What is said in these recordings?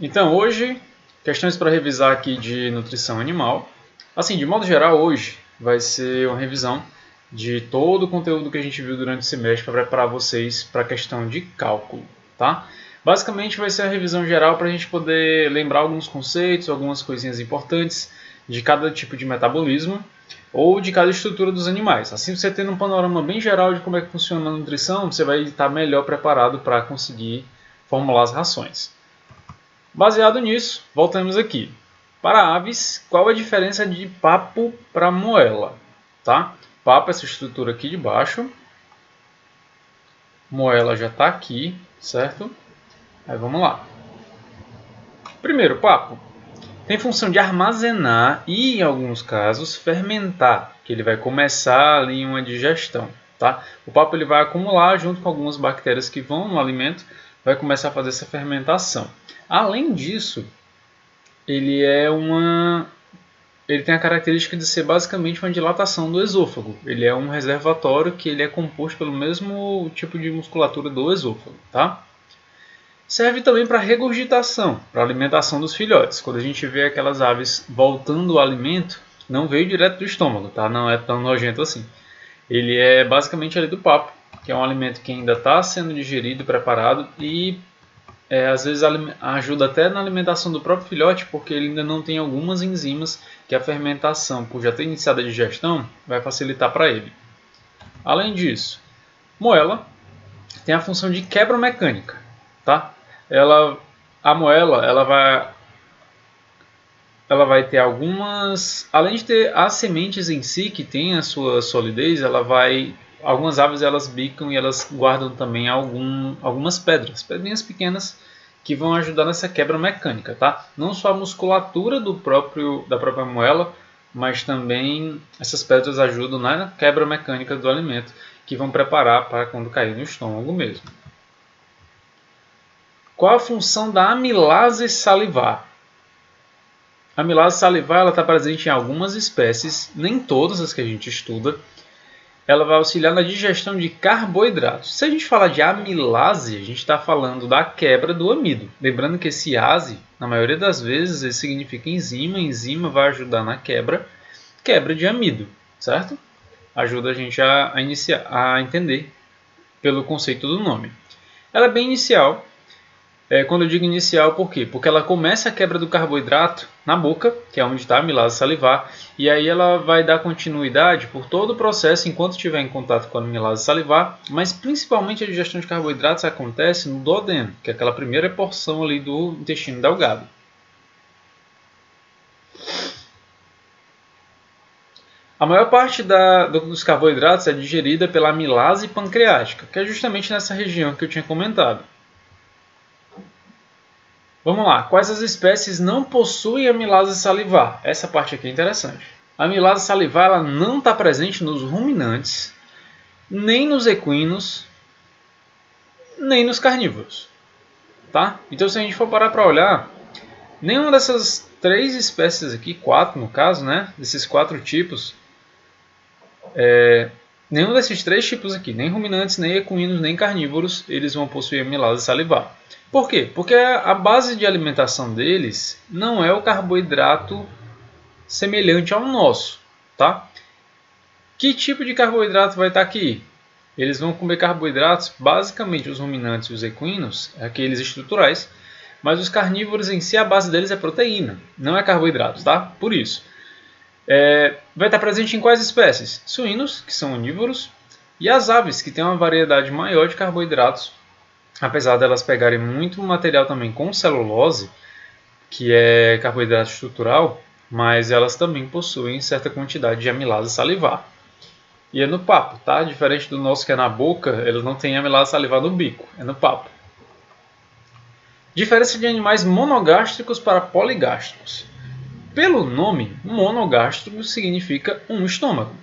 Então, hoje, questões para revisar aqui de nutrição animal. Assim, de modo geral, hoje vai ser uma revisão de todo o conteúdo que a gente viu durante o semestre para preparar vocês para a questão de cálculo, tá? Basicamente vai ser a revisão geral para a gente poder lembrar alguns conceitos, algumas coisinhas importantes de cada tipo de metabolismo ou de cada estrutura dos animais. Assim, você tendo um panorama bem geral de como é que funciona a nutrição, você vai estar melhor preparado para conseguir formular as rações. Baseado nisso, voltamos aqui. Para aves, qual a diferença de papo para moela? Tá? Papo é essa estrutura aqui de baixo. Moela já está aqui, certo? Aí vamos lá. Primeiro, papo tem função de armazenar e, em alguns casos, fermentar, que ele vai começar ali uma digestão. Tá? O papo ele vai acumular junto com algumas bactérias que vão no alimento, vai começar a fazer essa fermentação. Além disso, ele tem a característica de ser basicamente uma dilatação do esôfago. Ele é um reservatório que ele é composto pelo mesmo tipo de musculatura do esôfago, tá? Serve também para regurgitação, para alimentação dos filhotes. Quando a gente vê aquelas aves voltando o alimento, não veio direto do estômago, tá? Não é tão nojento assim. Ele é basicamente ali do papo, que é um alimento que ainda está sendo digerido, preparado e às vezes ajuda até na alimentação do próprio filhote, porque ele ainda não tem algumas enzimas que a fermentação, por já ter iniciado a digestão, vai facilitar para ele. Além disso, moela tem a função de quebra mecânica, tá? A moela, ela vai ter algumas, além de ter as sementes em si que tem a sua solidez, algumas aves elas bicam e elas guardam também algumas pedrinhas pequenas que vão ajudar nessa quebra mecânica, tá? Não só a musculatura da própria moela, mas também essas pedras ajudam na quebra mecânica do alimento, que vão preparar para quando cair no estômago mesmo. Qual a função da amilase salivar? A amilase salivar está presente em algumas espécies, nem todas as que a gente estuda. Ela vai auxiliar na digestão de carboidratos. Se a gente falar de amilase, a gente está falando da quebra do amido. Lembrando que esse ase, na maioria das vezes, ele significa enzima. Enzima vai ajudar na quebra de amido, certo? Ajuda a gente a entender pelo conceito do nome. Ela é bem inicial. Quando eu digo inicial, por quê? Porque ela começa a quebra do carboidrato na boca, que é onde está a amilase salivar, e aí ela vai dar continuidade por todo o processo enquanto estiver em contato com a amilase salivar, mas principalmente a digestão de carboidratos acontece no duodeno, que é aquela primeira porção ali do intestino delgado. A maior parte dos carboidratos é digerida pela amilase pancreática, que é justamente nessa região que eu tinha comentado. Vamos lá, quais as espécies não possuem amilase salivar? Essa parte aqui é interessante. A amilase salivar ela não está presente nos ruminantes, nem nos equinos, nem nos carnívoros. Tá? Então, se a gente for parar para olhar, nenhuma dessas 3 espécies aqui, 4 no caso, né? Desses 4 tipos, nenhum desses 3 tipos aqui, nem ruminantes, nem equinos, nem carnívoros, eles vão possuir amilase salivar. Por quê? Porque a base de alimentação deles não é o carboidrato semelhante ao nosso, tá? Que tipo de carboidrato vai estar aqui? Eles vão comer carboidratos, basicamente os ruminantes e os equinos, aqueles estruturais, mas os carnívoros em si, a base deles é proteína, não é carboidratos, tá? Por isso. Vai estar presente em quais espécies? Suínos, que são onívoros, e as aves, que têm uma variedade maior de carboidratos, apesar delas pegarem muito material também com celulose, que é carboidrato estrutural, mas elas também possuem certa quantidade de amilase salivar. E é no papo, tá? Diferente do nosso que é na boca, eles não têm amilase salivar no bico, é no papo. Diferença de animais monogástricos para poligástricos. Pelo nome, monogástrico significa um estômago.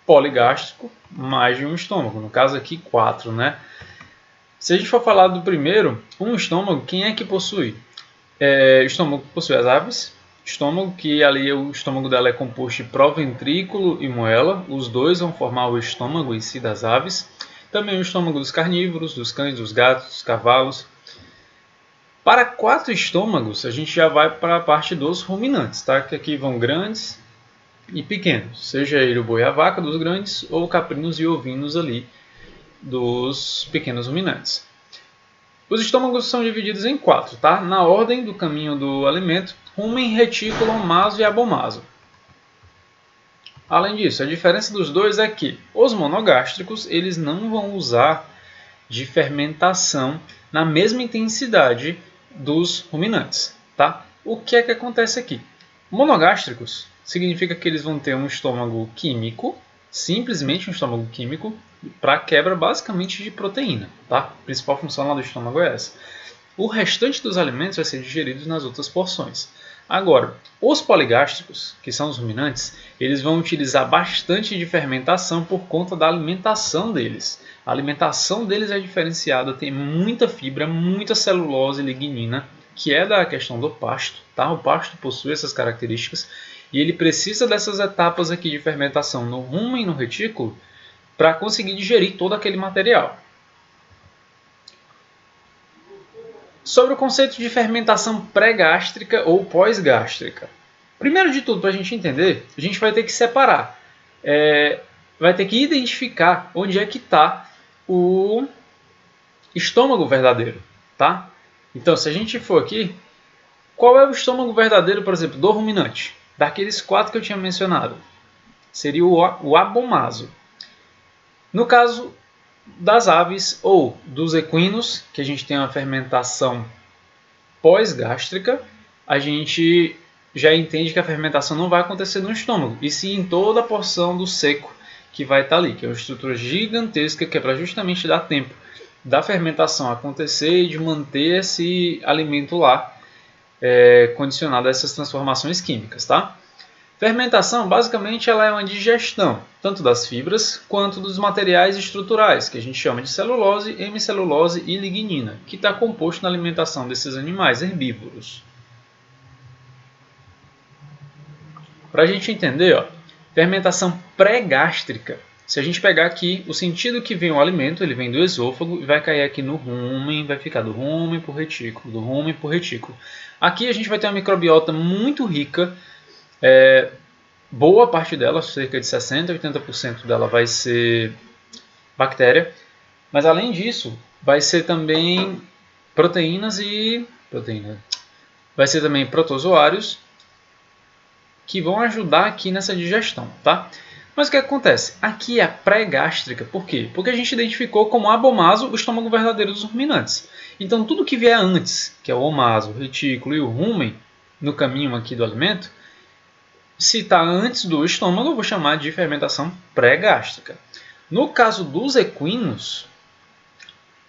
Poligástrico, mais de um estômago. No caso aqui, 4, né? Se a gente for falar do primeiro, um estômago, quem é que possui? O estômago possui as aves. Estômago, que ali o estômago dela é composto de proventrículo e moela. Os dois vão formar o estômago em si das aves. Também o estômago dos carnívoros, dos cães, dos gatos, dos cavalos. Para 4 estômagos, a gente já vai para a parte dos ruminantes, tá? Que aqui vão grandes e pequenos, seja ele o boi e a vaca dos grandes ou caprinos e ovinos ali dos pequenos ruminantes. Os estômagos são divididos em 4, tá? Na ordem do caminho do alimento: rumen, retículo, maso e abomaso. Além disso, a diferença dos dois é que os monogástricos eles não vão usar de fermentação na mesma intensidade dos ruminantes, tá? O que é que acontece aqui? Monogástricos significa que eles vão ter um estômago químico, simplesmente um estômago químico, para quebra basicamente de proteína, tá? A principal função lá do estômago é essa. O restante dos alimentos vai ser digerido nas outras porções. Agora, os poligástricos, que são os ruminantes, eles vão utilizar bastante de fermentação por conta da alimentação deles. A alimentação deles é diferenciada, tem muita fibra, muita celulose e lignina, que é da questão do pasto, tá? O pasto possui essas características e ele precisa dessas etapas aqui de fermentação no rumen e no retículo para conseguir digerir todo aquele material. Sobre o conceito de fermentação pré-gástrica ou pós-gástrica. Primeiro de tudo, para a gente entender, a gente vai ter que separar, vai ter que identificar onde é que está o estômago verdadeiro, tá? Então, se a gente for aqui, qual é o estômago verdadeiro, por exemplo, do ruminante? Daqueles 4 que eu tinha mencionado, seria o abomaso. No caso das aves ou dos equinos, que a gente tem uma fermentação pós-gástrica, a gente já entende que a fermentação não vai acontecer no estômago, e sim em toda a porção do seco que vai estar ali, que é uma estrutura gigantesca que é para justamente dar tempo da fermentação acontecer e de manter esse alimento lá condicionado a essas transformações químicas, tá? Fermentação, basicamente, ela é uma digestão, tanto das fibras quanto dos materiais estruturais, que a gente chama de celulose, hemicelulose e lignina, que está composto na alimentação desses animais herbívoros. Para a gente entender, fermentação pré-gástrica. Se a gente pegar aqui o sentido que vem o alimento, ele vem do esôfago e vai cair aqui no rumen, vai ficar do rumen para o retículo, do rumen para o retículo. Aqui a gente vai ter uma microbiota muito rica, boa parte dela, cerca de 60% a 80% dela vai ser bactéria, mas além disso, vai ser também vai ser também protozoários que vão ajudar aqui nessa digestão, tá? Mas o que acontece? Aqui é a pré-gástrica, por quê? Porque a gente identificou como abomaso o estômago verdadeiro dos ruminantes. Então tudo que vier antes, que é o omaso, o retículo e o rumen, no caminho aqui do alimento, se está antes do estômago, eu vou chamar de fermentação pré-gástrica. No caso dos equinos,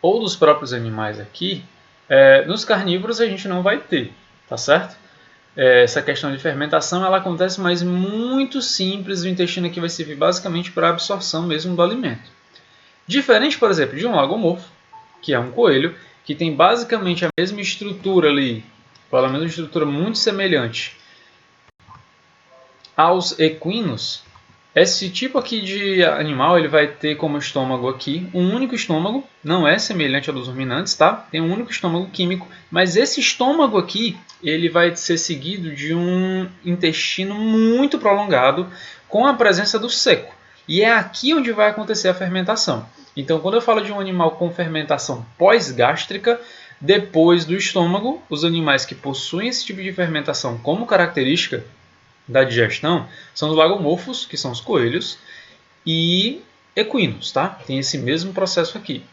ou dos próprios animais aqui, nos carnívoros a gente não vai ter, tá certo? Essa questão de fermentação ela acontece, mas muito simples. O intestino aqui vai servir basicamente para a absorção mesmo do alimento. Diferente, por exemplo, de um lagomorfo, que é um coelho, que tem basicamente a mesma estrutura ali, pelo menos uma estrutura muito semelhante aos equinos. Esse tipo aqui de animal ele vai ter como estômago aqui um único estômago, não é semelhante ao dos ruminantes, tá? Tem um único estômago químico, mas esse estômago aqui ele vai ser seguido de um intestino muito prolongado com a presença do seco. E é aqui onde vai acontecer a fermentação. Então, quando eu falo de um animal com fermentação pós-gástrica, depois do estômago, os animais que possuem esse tipo de fermentação como característica da digestão são os lagomorfos, que são os coelhos, e equinos, tá? Tem esse mesmo processo aqui.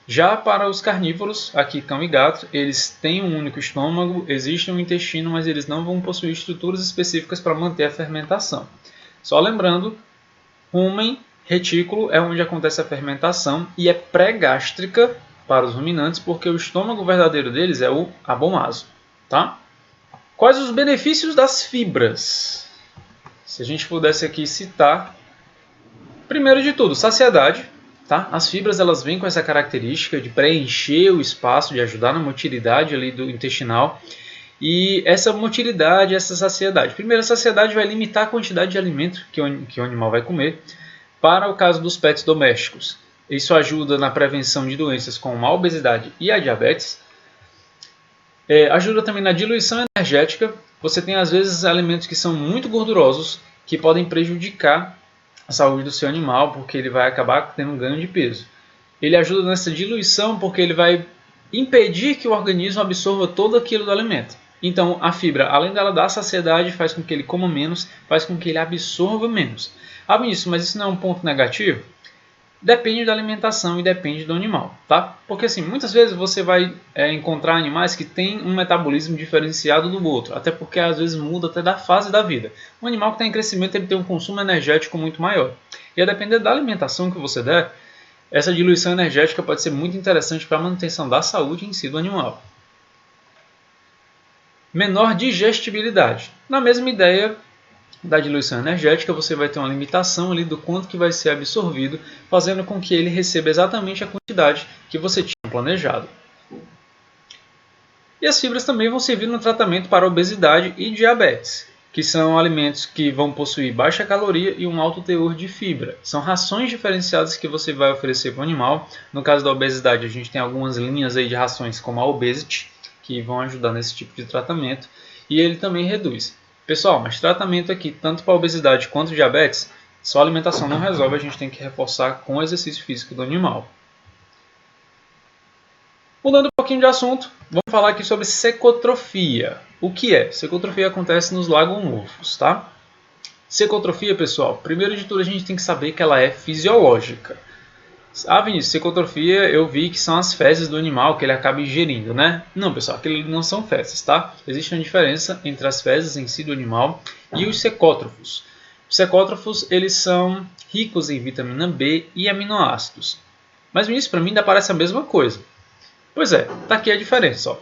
Já para os carnívoros, aqui cão e gato, eles têm um único estômago, existe um intestino, mas eles não vão possuir estruturas específicas para manter a fermentação. Só lembrando, rumen, retículo é onde acontece a fermentação e é pré-gástrica para os ruminantes, porque o estômago verdadeiro deles é o abomaso, tá? Quais os benefícios das fibras? Se a gente pudesse aqui citar, primeiro de tudo, saciedade. Tá? As fibras elas vêm com essa característica de preencher o espaço, de ajudar na motilidade ali do intestinal. E essa motilidade, essa saciedade. Primeiro, a saciedade vai limitar a quantidade de alimento que o animal vai comer. Para o caso dos pets domésticos, isso ajuda na prevenção de doenças como a obesidade e a diabetes. Ajuda também na diluição energética. Você tem às vezes alimentos que são muito gordurosos, que podem prejudicar a saúde do seu animal, porque ele vai acabar tendo um ganho de peso. Ele ajuda nessa diluição porque ele vai impedir que o organismo absorva todo aquilo do alimento. Então, a fibra, além dela dar saciedade, faz com que ele coma menos, faz com que ele absorva menos. Ah, Vinícius, mas isso não é um ponto negativo? Depende da alimentação e depende do animal, tá? Porque assim, muitas vezes você vai encontrar animais que têm um metabolismo diferenciado do outro, até porque às vezes muda até da fase da vida. Um animal que está em crescimento ele tem um consumo energético muito maior. E a depender da alimentação que você der, essa diluição energética pode ser muito interessante para a manutenção da saúde em si do animal. Menor digestibilidade. Na mesma ideia da diluição energética, você vai ter uma limitação ali do quanto que vai ser absorvido, fazendo com que ele receba exatamente a quantidade que você tinha planejado. E as fibras também vão servir no tratamento para obesidade e diabetes, que são alimentos que vão possuir baixa caloria e um alto teor de fibra. São rações diferenciadas que você vai oferecer para o animal. No caso da obesidade, a gente tem algumas linhas aí de rações como a Obesity, que vão ajudar nesse tipo de tratamento, e ele também reduz. Pessoal, mas tratamento aqui, tanto para obesidade quanto diabetes, só alimentação não resolve, a gente tem que reforçar com o exercício físico do animal. Mudando um pouquinho de assunto, vamos falar aqui sobre secotrofia. O que é? Secotrofia acontece nos lagomorfos, tá? Secotrofia, pessoal, primeiro de tudo a gente tem que saber que ela é fisiológica. Ah, Vinícius, secotrofia eu vi que são as fezes do animal que ele acaba ingerindo, né? Não, pessoal, aquilo não são fezes, tá? Existe uma diferença entre as fezes em si do animal e os secótrofos. Os secótrofos, eles são ricos em vitamina B e aminoácidos. Mas, Vinícius, para mim ainda parece a mesma coisa. Pois é, tá aqui a diferença, ó.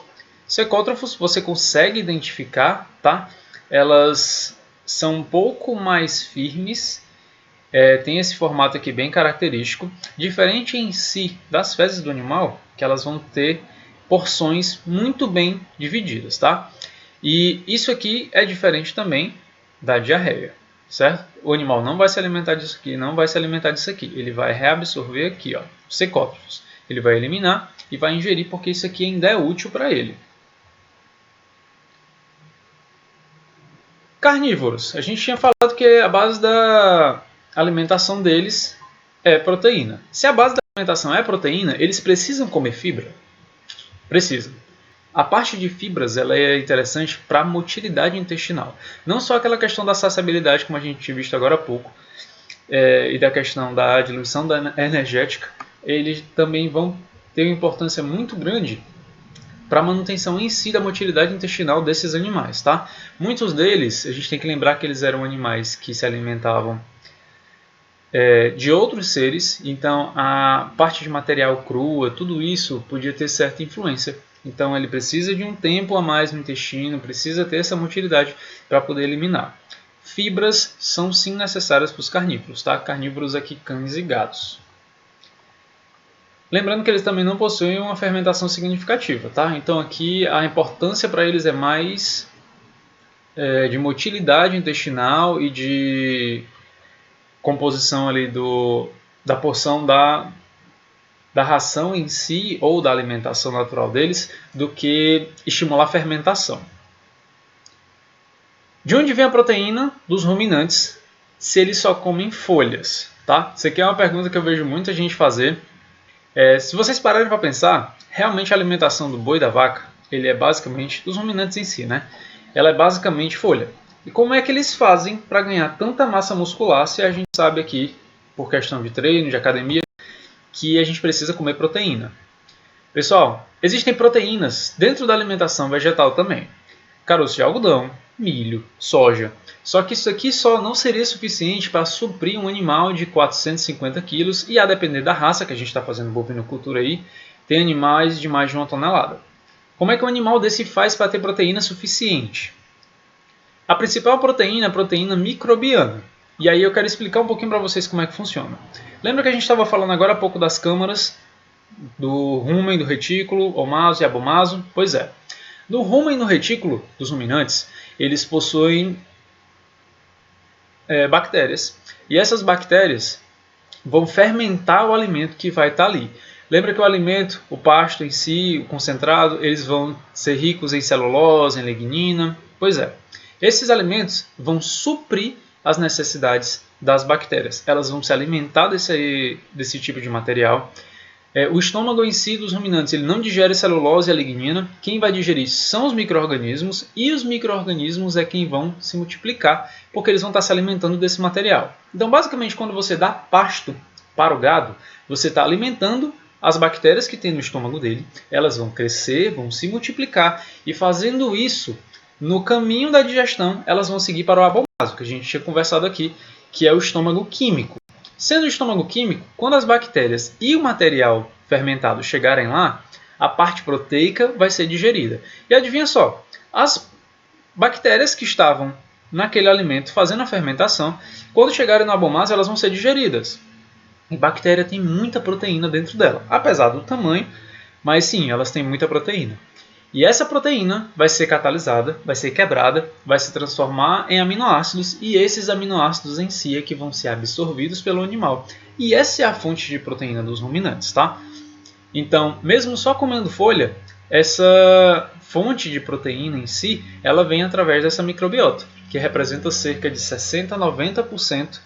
Secótrofos você consegue identificar, tá? Elas são um pouco mais firmes. Tem esse formato aqui bem característico, diferente em si das fezes do animal, que elas vão ter porções muito bem divididas, tá? E isso aqui é diferente também da diarreia, certo? O animal não vai se alimentar disso aqui, não vai se alimentar disso aqui, ele vai reabsorver aqui, ó, os secótrofos. Ele vai eliminar e vai ingerir porque isso aqui ainda é útil para ele. Carnívoros, a gente tinha falado que a base da alimentação deles é proteína. Se a base da alimentação é proteína, eles precisam comer fibra? Precisam. A parte de fibras ela é interessante para a motilidade intestinal. Não só aquela questão da saciabilidade, como a gente tinha visto agora há pouco, e da questão da diluição energética, eles também vão ter uma importância muito grande para a manutenção em si da motilidade intestinal desses animais. Tá? Muitos deles, a gente tem que lembrar que eles eram animais que se alimentavam de outros seres, então a parte de material crua, tudo isso podia ter certa influência. Então ele precisa de um tempo a mais no intestino, precisa ter essa motilidade para poder eliminar. Fibras são sim necessárias para os carnívoros, tá? Carnívoros aqui, cães e gatos. Lembrando que eles também não possuem uma fermentação significativa, tá? Então aqui a importância para eles é mais de motilidade intestinal e de composição ali da porção da ração em si ou da alimentação natural deles do que estimular a fermentação. De onde vem a proteína dos ruminantes se eles só comem folhas? Tá? Isso aqui é uma pergunta que eu vejo muita gente fazer. Se vocês pararem para pensar, realmente a alimentação do boi e da vaca, ele é basicamente, dos ruminantes em si, né? Ela é basicamente folha. E como é que eles fazem para ganhar tanta massa muscular se a gente sabe aqui, por questão de treino, de academia, que a gente precisa comer proteína? Pessoal, existem proteínas dentro da alimentação vegetal também. Caroço de algodão, milho, soja. Só que isso aqui só não seria suficiente para suprir um animal de 450 quilos e a depender da raça que a gente está fazendo bovinocultura aí, tem animais de mais de 1 tonelada. Como é que um animal desse faz para ter proteína suficiente? A principal proteína é a proteína microbiana. E aí eu quero explicar um pouquinho para vocês como é que funciona. Lembra que a gente estava falando agora há pouco das câmaras do rumen, do retículo, omaso e abomaso? Pois é. No rumen e no retículo dos ruminantes, eles possuem bactérias. E essas bactérias vão fermentar o alimento que vai estar ali. Lembra que o alimento, o pasto em si, o concentrado, eles vão ser ricos em celulose, em lignina. Pois é, esses alimentos vão suprir as necessidades das bactérias. Elas vão se alimentar desse tipo de material. O estômago em si dos ruminantes ele não digere celulose e a lignina. Quem vai digerir são os micro-organismos, e os micro-organismos é quem vão se multiplicar, porque eles vão estar se alimentando desse material. Então, basicamente, quando você dá pasto para o gado, você está alimentando as bactérias que tem no estômago dele. Elas vão crescer, vão se multiplicar, e fazendo isso, no caminho da digestão, elas vão seguir para o abomasio, que a gente tinha conversado aqui, que é o estômago químico. Sendo o estômago químico, quando as bactérias e o material fermentado chegarem lá, a parte proteica vai ser digerida. E adivinha só, as bactérias que estavam naquele alimento fazendo a fermentação, quando chegarem no abomasio, elas vão ser digeridas. E bactéria tem muita proteína dentro dela, apesar do tamanho, mas sim, elas têm muita proteína. E essa proteína vai ser catalisada, vai ser quebrada, vai se transformar em aminoácidos, e esses aminoácidos em si é que vão ser absorvidos pelo animal. E essa é a fonte de proteína dos ruminantes, tá? Então, mesmo só comendo folha, essa fonte de proteína em si, ela vem através dessa microbiota, que representa cerca de 60 a 90%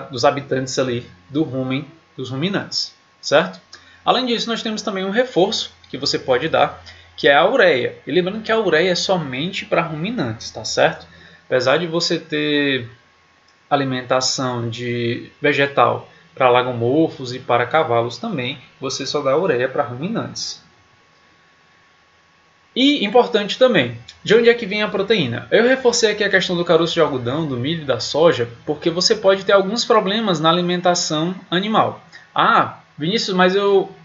dos habitantes ali do rumen, dos ruminantes, certo? Além disso, nós temos também um reforço que você pode dar, que é a ureia. E lembrando que a ureia é somente para ruminantes, tá certo? Apesar de você ter alimentação de vegetal para lagomorfos e para cavalos também, você só dá ureia para ruminantes. E importante também, de onde é que vem a proteína? Eu reforcei aqui a questão do caroço de algodão, do milho e da soja, porque você pode ter alguns problemas na alimentação animal. Ah, Vinícius, mas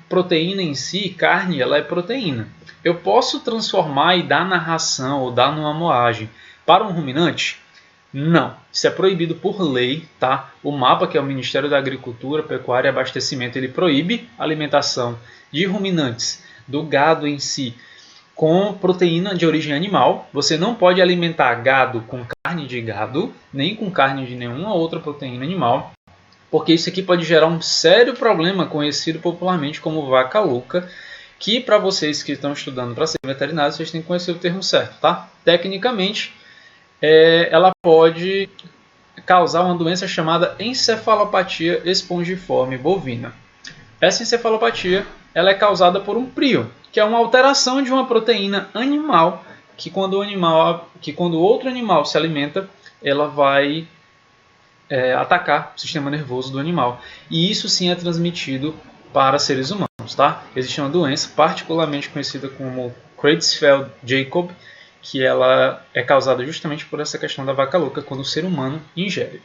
proteína em si, carne, ela é proteína. Eu posso transformar e dar na ração ou dar numa moagem para um ruminante? Não, isso é proibido por lei, tá? O MAPA, que é o Ministério da Agricultura, Pecuária e Abastecimento, ele proíbe a alimentação de ruminantes, do gado em si, com proteína de origem animal. Você não pode alimentar gado com carne de gado, nem com carne de nenhuma outra proteína animal, porque isso aqui pode gerar um sério problema conhecido popularmente como vaca louca, que para vocês que estão estudando para ser veterinários, vocês têm que conhecer o termo certo, tá? Tecnicamente, ela pode causar uma doença chamada encefalopatia espongiforme bovina. Essa encefalopatia ela é causada por um prion, que é uma alteração de uma proteína animal, que quando outro animal se alimenta, ela vai atacar o sistema nervoso do animal. E isso sim é transmitido para seres humanos, tá? Existe uma doença particularmente conhecida como Creutzfeldt-Jakob, que ela é causada justamente por essa questão da vaca louca quando o ser humano ingere.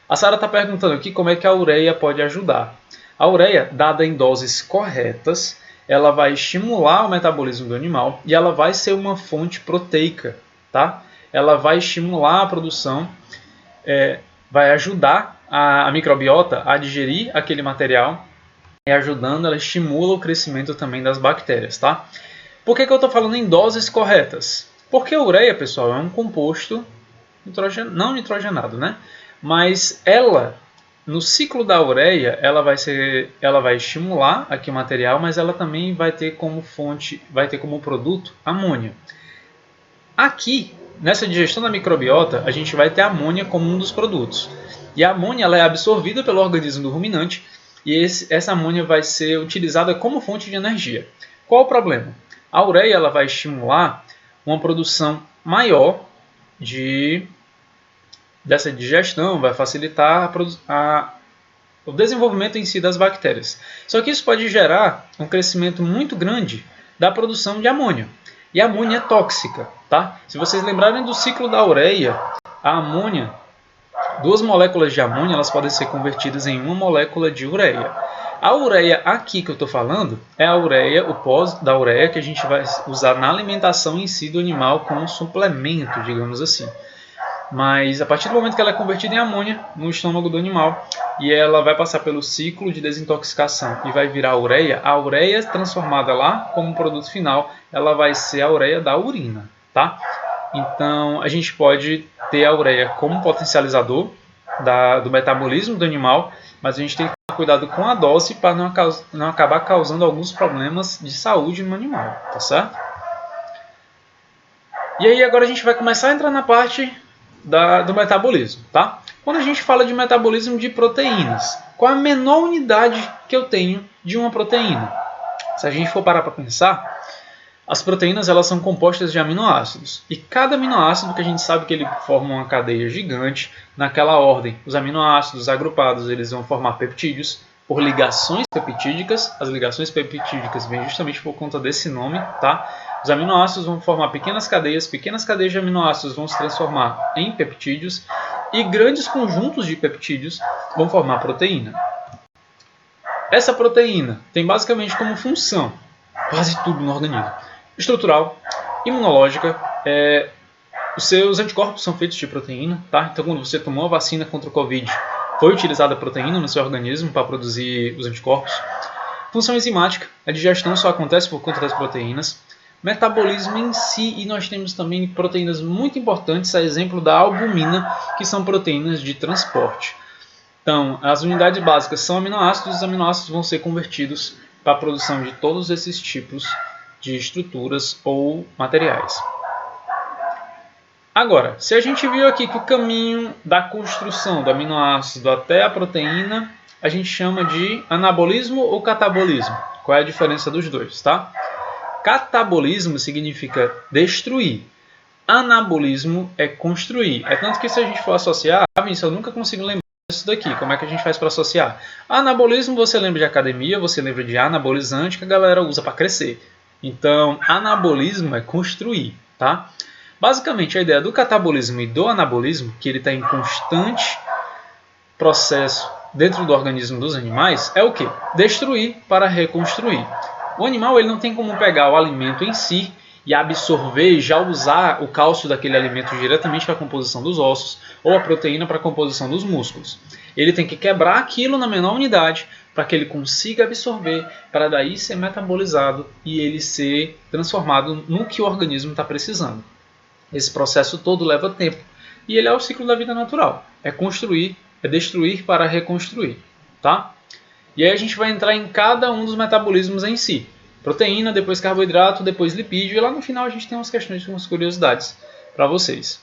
A Sara está perguntando aqui como é que a ureia pode ajudar. A ureia, dada em doses corretas, ela vai estimular o metabolismo do animal e ela vai ser uma fonte proteica, tá? Ela vai estimular a produção, vai ajudar a microbiota a digerir aquele material, e ajudando, ela estimula o crescimento também das bactérias, tá? Por que eu estou falando em doses corretas? Porque a ureia, pessoal, é um composto não nitrogenado, né? Mas ela, no ciclo da ureia, ela vai estimular aqui o material, mas ela também vai ter como fonte, vai ter como produto amônia. Aqui, nessa digestão da microbiota, a gente vai ter a amônia como um dos produtos. E a amônia ela é absorvida pelo organismo do ruminante, e essa amônia vai ser utilizada como fonte de energia. Qual o problema? A ureia ela vai estimular uma produção maior dessa digestão, vai facilitar o desenvolvimento em si das bactérias. Só que isso pode gerar um crescimento muito grande da produção de amônia. E a amônia é tóxica, tá? Se vocês lembrarem do ciclo da ureia, a amônia, 2 moléculas de amônia elas podem ser convertidas em uma molécula de ureia. A ureia aqui que eu estou falando é a ureia, o pós da ureia que a gente vai usar na alimentação em si do animal como um suplemento, digamos assim. Mas a partir do momento que ela é convertida em amônia no estômago do animal e ela vai passar pelo ciclo de desintoxicação e vai virar a ureia transformada lá como produto final, ela vai ser a ureia da urina, tá? Então a gente pode ter a ureia como potencializador do metabolismo do animal, mas a gente tem que cuidado com a dose para não acabar causando alguns problemas de saúde no animal, tá certo? E aí agora a gente vai começar a entrar na parte do metabolismo, tá? Quando a gente fala de metabolismo de proteínas, qual a menor unidade que eu tenho de uma proteína? Se a gente for parar para pensar, as proteínas elas são compostas de aminoácidos. E cada aminoácido, que a gente sabe que ele forma uma cadeia gigante, naquela ordem, os aminoácidos agrupados eles vão formar peptídeos por ligações peptídicas. As ligações peptídicas vêm justamente por conta desse nome, tá? Os aminoácidos vão formar pequenas cadeias de aminoácidos vão se transformar em peptídeos e grandes conjuntos de peptídeos vão formar proteína. Essa proteína tem basicamente como função quase tudo no organismo: estrutural, imunológica, os seus anticorpos são feitos de proteína, tá? Então quando você tomou a vacina contra o Covid, foi utilizada a proteína no seu organismo para produzir os anticorpos. Função enzimática, a digestão só acontece por conta das proteínas. Metabolismo em si, e nós temos também proteínas muito importantes, a exemplo da albumina, que são proteínas de transporte. Então, as unidades básicas são aminoácidos, os aminoácidos vão ser convertidos para a produção de todos esses tipos de estruturas ou materiais. Agora, se a gente viu aqui que o caminho da construção do aminoácido até a proteína, a gente chama de anabolismo ou catabolismo. Qual é a diferença dos dois, tá? Catabolismo significa destruir. Anabolismo é construir. É tanto que se a gente for associar, eu nunca consigo lembrar isso daqui. Como é que a gente faz para associar? Anabolismo você lembra de academia, você lembra de anabolizante que a galera usa para crescer. Então, anabolismo é construir, tá? Basicamente, a ideia do catabolismo e do anabolismo, que ele está em constante processo dentro do organismo dos animais, é o quê? Destruir para reconstruir. O animal ele não tem como pegar o alimento em si e absorver e já usar o cálcio daquele alimento diretamente para a composição dos ossos ou a proteína para a composição dos músculos. Ele tem que quebrar aquilo na menor unidade para que ele consiga absorver, para daí ser metabolizado e ele ser transformado no que o organismo está precisando. Esse processo todo leva tempo e ele é o ciclo da vida natural. É construir, é destruir para reconstruir, tá? E aí a gente vai entrar em cada um dos metabolismos em si. Proteína, depois carboidrato, depois lipídio. E lá no final a gente tem umas questões, umas curiosidades para vocês.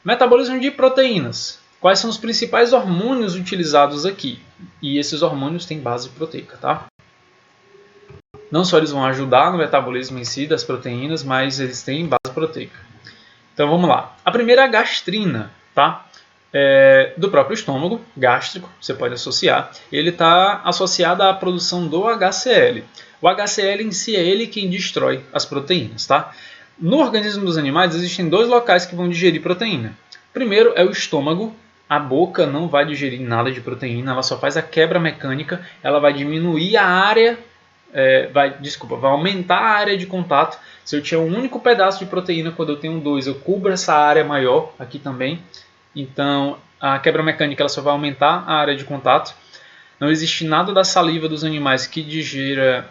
Metabolismo de proteínas. Quais são os principais hormônios utilizados aqui? E esses hormônios têm base proteica, tá? Não só eles vão ajudar no metabolismo em si das proteínas, mas eles têm base proteica. Então vamos lá. A primeira é a gastrina, tá? Do próprio estômago, gástrico, você pode associar. Ele está associado à produção do HCl. O HCl em si é ele quem destrói as proteínas, tá? No organismo dos animais existem dois locais que vão digerir proteína. Primeiro é o estômago. A boca não vai digerir nada de proteína, ela só faz a quebra mecânica, ela vai diminuir a área, vai aumentar a área de contato. Se eu tinha um único pedaço de proteína, quando eu tenho dois, eu cubro essa área maior aqui também. Então, a quebra mecânica ela só vai aumentar a área de contato. Não existe nada da saliva dos animais que digira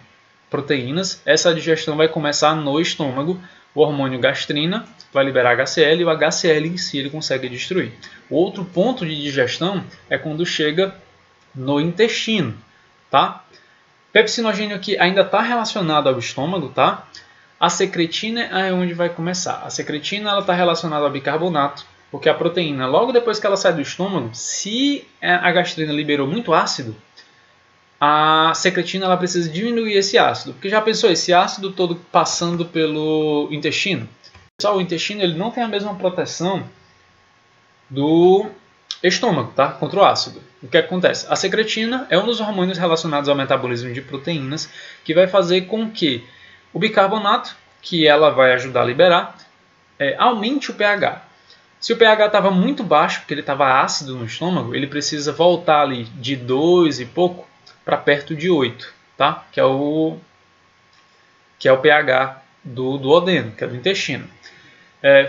proteínas. Essa digestão vai começar no estômago. O hormônio gastrina vai liberar HCl e o HCl em si ele consegue destruir. O outro ponto de digestão é quando chega no intestino, tá? Pepsinogênio aqui ainda está relacionado ao estômago, tá? A secretina é onde vai começar. A secretina está relacionada ao bicarbonato, porque a proteína, logo depois que ela sai do estômago, se a gastrina liberou muito ácido, a secretina ela precisa diminuir esse ácido. Porque já pensou esse ácido todo passando pelo intestino? Pessoal, o intestino ele não tem a mesma proteção do estômago, tá? Contra o ácido. O que acontece? A secretina é um dos hormônios relacionados ao metabolismo de proteínas que vai fazer com que o bicarbonato, que ela vai ajudar a liberar, aumente o pH. Se o pH estava muito baixo, porque ele estava ácido no estômago, ele precisa voltar ali de 2 e pouco para perto de 8, tá? Que é o pH do duodeno, que é do intestino.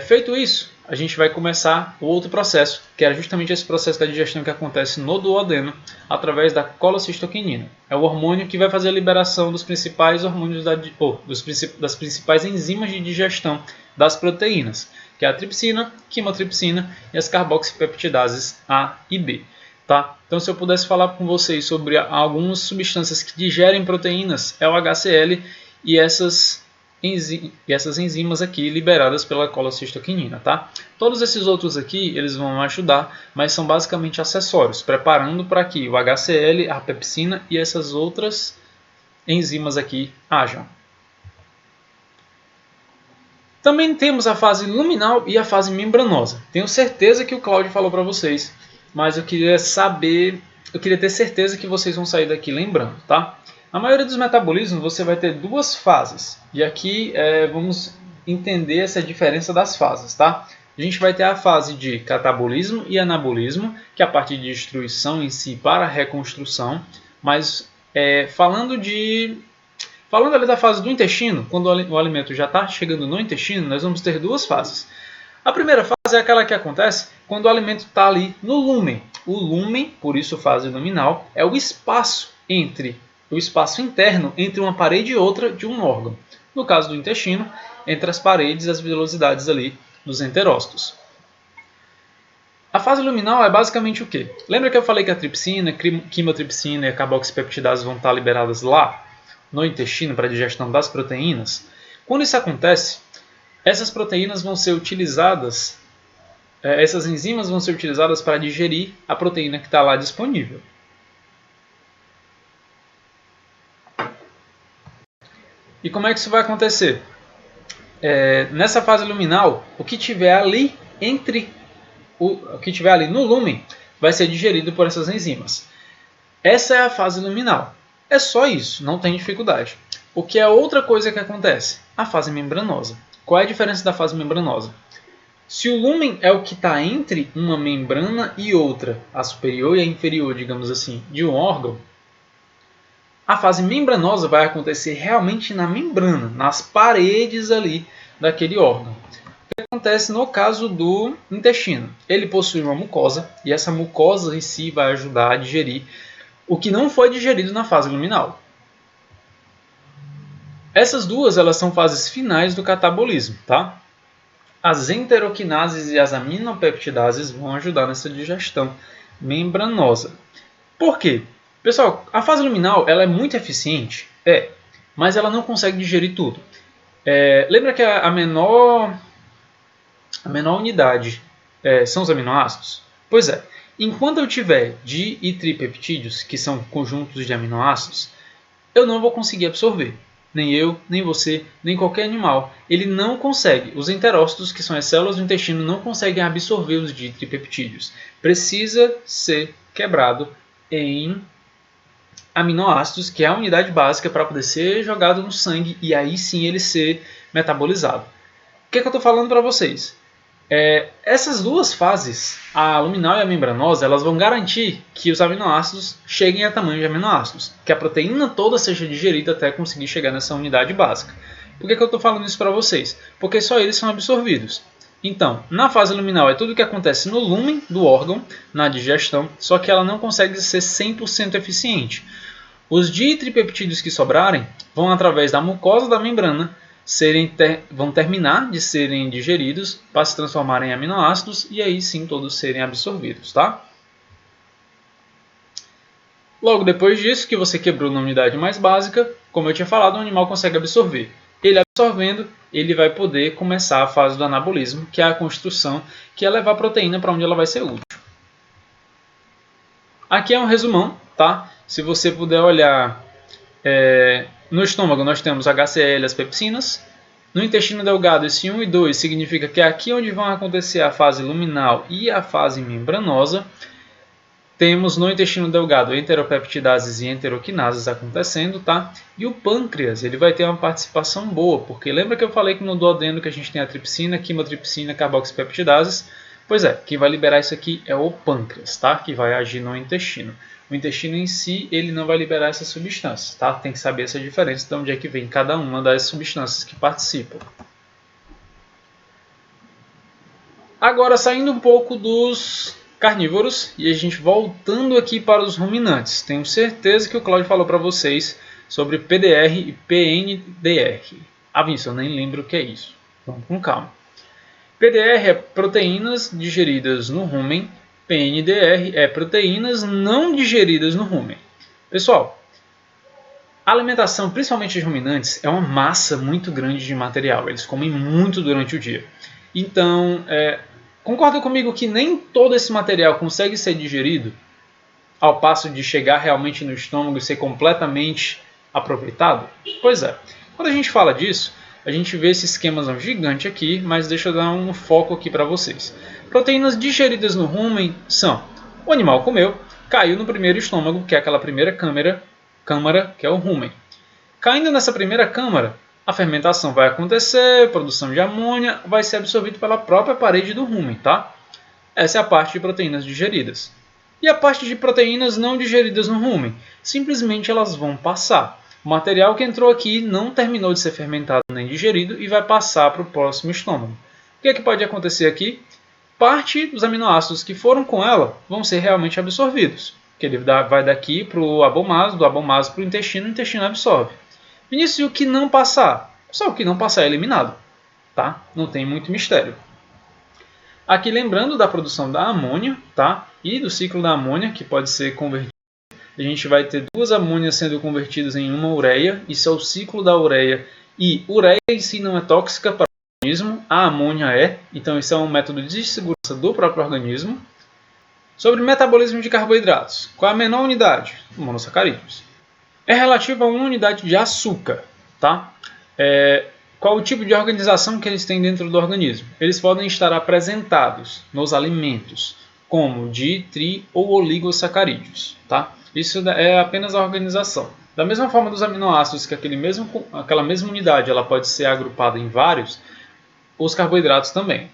Feito isso, a gente vai começar o outro processo, que era justamente esse processo da digestão que acontece no duodeno, através da colocistoquinina. É o hormônio que vai fazer a liberação dos principais hormônios das principais enzimas de digestão das proteínas, que é a tripsina, quimotripsina e as carboxipeptidases A e B. Tá? Então, se eu pudesse falar com vocês sobre algumas substâncias que digerem proteínas, é o HCl e essas enzimas aqui liberadas pela colecistoquinina. Tá? Todos esses outros aqui eles vão ajudar, mas são basicamente acessórios, preparando para que o HCl, a pepsina e essas outras enzimas aqui ajam. Também temos a fase luminal e a fase membranosa. Tenho certeza que o Cláudio falou para vocês, mas eu queria ter certeza que vocês vão sair daqui lembrando, tá? A maioria dos metabolismos você vai ter duas fases, e aqui vamos entender essa diferença das fases, tá? A gente vai ter a fase de catabolismo e anabolismo, que é a parte de destruição em si para a reconstrução, mas falando ali da fase do intestino, quando o alimento já está chegando no intestino, nós vamos ter duas fases. A primeira fase é aquela que acontece quando o alimento está ali no lúmen. O lúmen, por isso fase luminal, é o espaço interno entre uma parede e outra de um órgão. No caso do intestino, entre as paredes e as velocidades ali dos enterócitos. A fase luminal é basicamente o quê? Lembra que eu falei que a tripsina, quimotripsina e a carboxipeptidase vão estar liberadas lá no intestino para a digestão das proteínas? Quando isso acontece, essas proteínas vão ser utilizadas, essas enzimas vão ser utilizadas para digerir a proteína que está lá disponível. E como é que isso vai acontecer? Nessa fase luminal, o que tiver ali no lúmen vai ser digerido por essas enzimas. Essa é a fase luminal. É só isso, não tem dificuldade. O que é outra coisa que acontece? A fase membranosa. Qual é a diferença da fase membranosa? Se o lúmen é o que está entre uma membrana e outra, a superior e a inferior, digamos assim, de um órgão, a fase membranosa vai acontecer realmente na membrana, nas paredes ali daquele órgão. O que acontece no caso do intestino? Ele possui uma mucosa e essa mucosa em si vai ajudar a digerir o que não foi digerido na fase luminal. Essas duas elas são fases finais do catabolismo, tá? As enteroquinases e as aminopeptidases vão ajudar nessa digestão membranosa. Por quê? Pessoal, a fase luminal ela é muito eficiente, mas ela não consegue digerir tudo. Lembra que a menor unidade são os aminoácidos? Pois é, enquanto eu tiver di e tripeptídeos, que são conjuntos de aminoácidos, eu não vou conseguir absorver. Nem eu, nem você, nem qualquer animal. Ele não consegue. Os enterócitos, que são as células do intestino, não conseguem absorver os ditripeptídeos. Precisa ser quebrado em aminoácidos, que é a unidade básica para poder ser jogado no sangue e aí sim ele ser metabolizado. O que eu estou falando para vocês? Essas duas fases, a luminal e a membranosa, elas vão garantir que os aminoácidos cheguem a tamanho de aminoácidos, que a proteína toda seja digerida até conseguir chegar nessa unidade básica. Por que eu estou falando isso para vocês? Porque só eles são absorvidos. Então, na fase luminal é tudo o que acontece no lúmen do órgão, na digestão, só que ela não consegue ser 100% eficiente. Os ditripeptídeos que sobrarem vão através da mucosa da membrana, vão terminar de serem digeridos para se transformarem em aminoácidos e aí sim todos serem absorvidos, tá? Logo depois disso, que você quebrou na unidade mais básica, como eu tinha falado, o animal consegue absorver. Ele absorvendo, ele vai poder começar a fase do anabolismo, que é a construção, que é levar a proteína para onde ela vai ser útil. Aqui é um resumão, tá? Se você puder olhar no estômago nós temos HCl, as pepsinas. No intestino delgado, esse 1 e 2 significa que é aqui onde vão acontecer a fase luminal e a fase membranosa. Temos no intestino delgado enteropeptidases e enteroquinases acontecendo, tá? E o pâncreas, ele vai ter uma participação boa, porque lembra que eu falei que no duodeno que a gente tem a tripsina, quimotripsina, carboxipeptidases? Pois é, quem vai liberar isso aqui é o pâncreas, tá? Que vai agir no intestino. O intestino em si, ele não vai liberar essas substâncias, tá? Tem que saber essa diferença de onde é que vem cada uma das substâncias que participam. Agora, saindo um pouco dos carnívoros e a gente voltando aqui para os ruminantes. Tenho certeza que o Cláudio falou para vocês sobre PDR e PNDR. Vinícius, eu nem lembro o que é isso. Vamos com calma. PDR é proteínas digeridas no rumen. PNDR é proteínas não digeridas no rumen. Pessoal, a alimentação, principalmente de ruminantes, é uma massa muito grande de material. Eles comem muito durante o dia. Então, concorda comigo que nem todo esse material consegue ser digerido ao passo de chegar realmente no estômago e ser completamente aproveitado? Pois é. Quando a gente fala disso, a gente vê esse esquema gigante aqui, mas deixa eu dar um foco aqui para vocês. Proteínas digeridas no rumen são: o animal comeu, caiu no primeiro estômago, que é aquela primeira câmara, que é o rumen. Caindo nessa primeira câmara, a fermentação vai acontecer, produção de amônia, vai ser absorvido pela própria parede do rumen, tá? Essa é a parte de proteínas digeridas. E a parte de proteínas não digeridas no rumen? Simplesmente elas vão passar. O material que entrou aqui não terminou de ser fermentado nem digerido e vai passar para o próximo estômago. O que é que pode acontecer aqui? Parte dos aminoácidos que foram com ela vão ser realmente absorvidos. Que ele vai daqui para o abomaso, do abomaso para o intestino absorve. Vinícius, e o que não passar? Só o que não passar é eliminado. Tá? Não tem muito mistério. Aqui lembrando da produção da amônia, tá? E do ciclo da amônia, que pode ser convertido. A gente vai ter duas amônias sendo convertidas em uma ureia. Isso é o ciclo da ureia. E ureia em si não é tóxica para o organismo, a amônia é. Então isso é um método de segurança do próprio organismo. Sobre metabolismo de carboidratos. Qual é a menor unidade? Monossacarídeos. É relativo a uma unidade de açúcar, tá? Qual o tipo de organização que eles têm dentro do organismo? Eles podem estar apresentados nos alimentos como di, tri ou oligosacarídeos, tá? Isso é apenas a organização. Da mesma forma dos aminoácidos, que aquela mesma unidade ela pode ser agrupada em vários, os carboidratos também.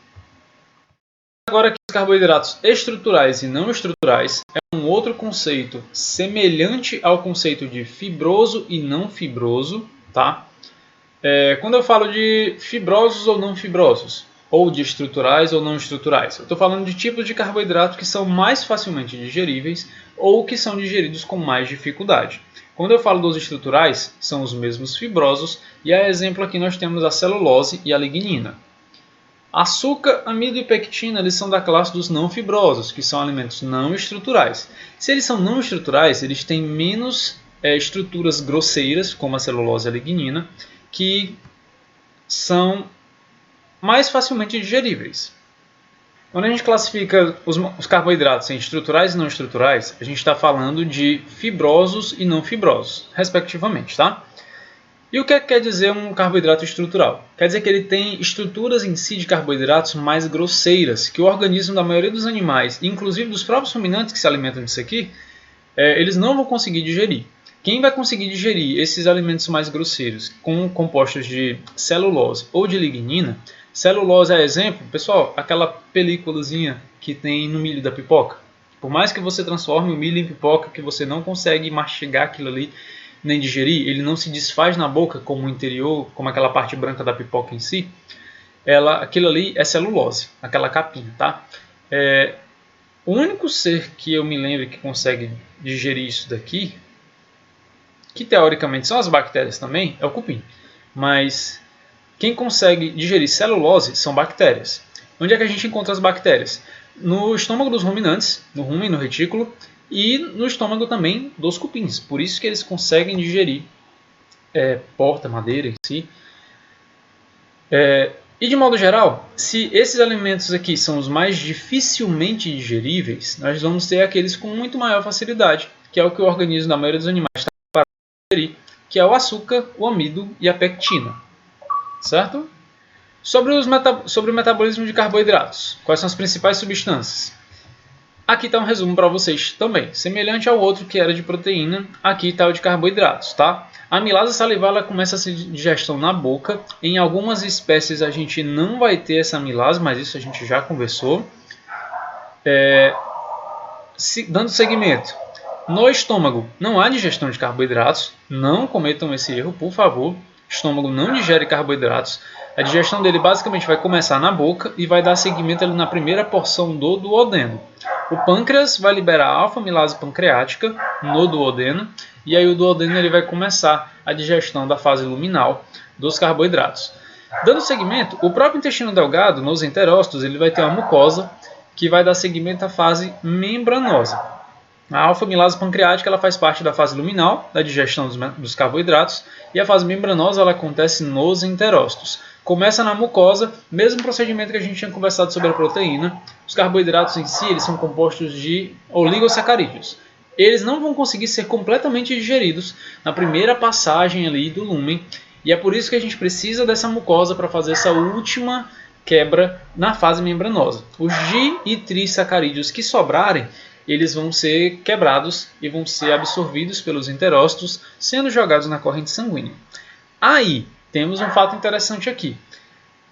Agora que os carboidratos estruturais e não estruturais é um outro conceito semelhante ao conceito de fibroso e não fibroso, tá? Quando eu falo de fibrosos ou não fibrosos, ou de estruturais ou não estruturais, eu estou falando de tipos de carboidrato que são mais facilmente digeríveis ou que são digeridos com mais dificuldade. Quando eu falo dos estruturais, são os mesmos fibrosos, e a exemplo aqui nós temos a celulose e a lignina. Açúcar, amido e pectina eles são da classe dos não fibrosos, que são alimentos não estruturais. Se eles são não estruturais, eles têm menos estruturas grosseiras, como a celulose e a lignina, que são mais facilmente digeríveis. Quando a gente classifica os carboidratos em estruturais e não estruturais, a gente está falando de fibrosos e não fibrosos, respectivamente, tá? E o que quer dizer um carboidrato estrutural? Quer dizer que ele tem estruturas em si de carboidratos mais grosseiras, que o organismo da maioria dos animais, inclusive dos próprios ruminantes que se alimentam disso aqui, eles não vão conseguir digerir. Quem vai conseguir digerir esses alimentos mais grosseiros, compostos de celulose ou de lignina? Celulose é exemplo, pessoal, aquela películazinha que tem no milho da pipoca. Por mais que você transforme o milho em pipoca, que você não consegue mastigar aquilo ali, nem digerir, ele não se desfaz na boca como o interior, como aquela parte branca da pipoca em si. Aquilo ali é celulose, aquela capinha, tá? O único ser que eu me lembro que consegue digerir isso daqui, que teoricamente são as bactérias também, é o cupim. Mas quem consegue digerir celulose são bactérias. Onde é que a gente encontra as bactérias? No estômago dos ruminantes, no rumen, no retículo, e no estômago também dos cupins. Por isso que eles conseguem digerir porta, madeira em si. E de modo geral, se esses alimentos aqui são os mais dificilmente digeríveis, nós vamos ter aqueles com muito maior facilidade, que é o que o organismo da maioria dos animais está para digerir, que é o açúcar, o amido e a pectina. Certo? Sobre o metabolismo de carboidratos, quais são as principais substâncias? Aqui está um resumo para vocês também. Semelhante ao outro que era de proteína, aqui está o de carboidratos, tá? A amilase salivar ela começa a ser digestão na boca. Em algumas espécies a gente não vai ter essa amilase, mas isso a gente já conversou. Dando seguimento. No estômago não há digestão de carboidratos. Não cometam esse erro, por favor. O estômago não digere carboidratos. A digestão dele basicamente vai começar na boca e vai dar seguimento ali na primeira porção do duodeno. O pâncreas vai liberar a alfa-amilase pancreática no duodeno, e aí o duodeno ele vai começar a digestão da fase luminal dos carboidratos. Dando seguimento, o próprio intestino delgado, nos enterócitos, ele vai ter uma mucosa que vai dar seguimento à fase membranosa. A alfa-amilase pancreática ela faz parte da fase luminal, da digestão dos carboidratos, e a fase membranosa ela acontece nos enterócitos. Começa na mucosa, mesmo procedimento que a gente tinha conversado sobre a proteína. Os carboidratos em si eles são compostos de oligosacarídeos. Eles não vão conseguir ser completamente digeridos na primeira passagem ali do lúmen, e é por isso que a gente precisa dessa mucosa para fazer essa última quebra na fase membranosa. Os di e trissacarídeos que sobrarem, eles vão ser quebrados e vão ser absorvidos pelos enterócitos, sendo jogados na corrente sanguínea. Aí, temos um fato interessante aqui.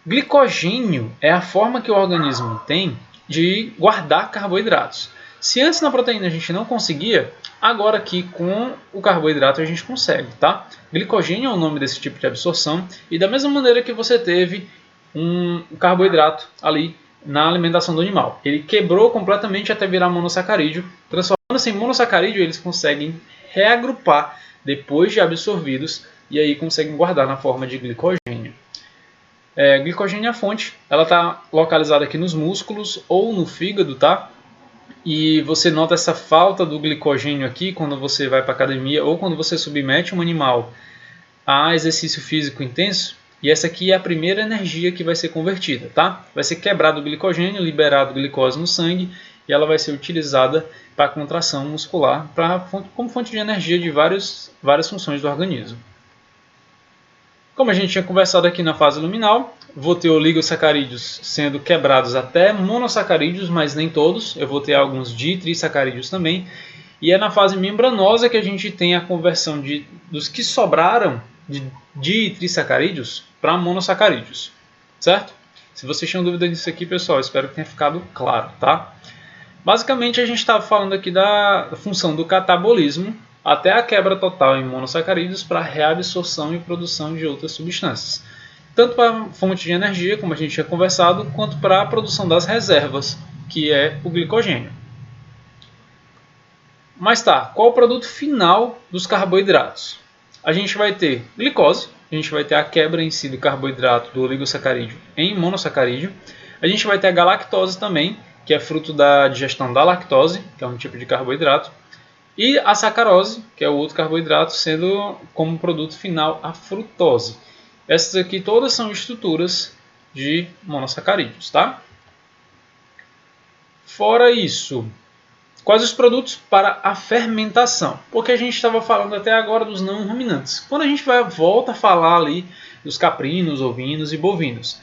Glicogênio é a forma que o organismo tem de guardar carboidratos. Se antes na proteína a gente não conseguia, agora aqui com o carboidrato a gente consegue, tá? Glicogênio é o nome desse tipo de absorção e da mesma maneira que você teve um carboidrato ali na alimentação do animal. Ele quebrou completamente até virar monossacarídeo. Transformando-se em monossacarídeo, eles conseguem reagrupar depois de absorvidos e aí conseguem guardar na forma de glicogênio. Glicogênio é a fonte, ela está localizada aqui nos músculos ou no fígado, tá? E você nota essa falta do glicogênio aqui quando você vai para a academia ou quando você submete um animal a exercício físico intenso. E essa aqui é a primeira energia que vai ser convertida, tá? Vai ser quebrado o glicogênio, liberado glicose no sangue e ela vai ser utilizada para a contração muscular como fonte de energia de várias funções do organismo. Como a gente tinha conversado aqui na fase luminal, vou ter oligosacarídeos sendo quebrados até monossacarídeos, mas nem todos. Eu vou ter alguns di e trissacarídeos também. E é na fase membranosa que a gente tem a conversão dos que sobraram de di e trissacarídeos para monossacarídeos, certo? Se vocês tinham dúvida disso aqui, pessoal, espero que tenha ficado claro, tá? Basicamente, a gente estava falando aqui da função do catabolismo até a quebra total em monossacarídeos para reabsorção e produção de outras substâncias. Tanto para a fonte de energia, como a gente tinha conversado, quanto para a produção das reservas, que é o glicogênio. Mas tá, qual o produto final dos carboidratos? A gente vai ter glicose, a gente vai ter a quebra em si do carboidrato do oligosacarídeo em monossacarídeo. A gente vai ter a galactose também, que é fruto da digestão da lactose, que é um tipo de carboidrato. E a sacarose, que é o outro carboidrato, sendo como produto final a frutose. Essas aqui todas são estruturas de monossacarídeos, tá? Fora isso, quais os produtos para a fermentação? Porque a gente estava falando até agora dos não ruminantes. Quando a gente volta a falar ali dos caprinos, ovinos e bovinos,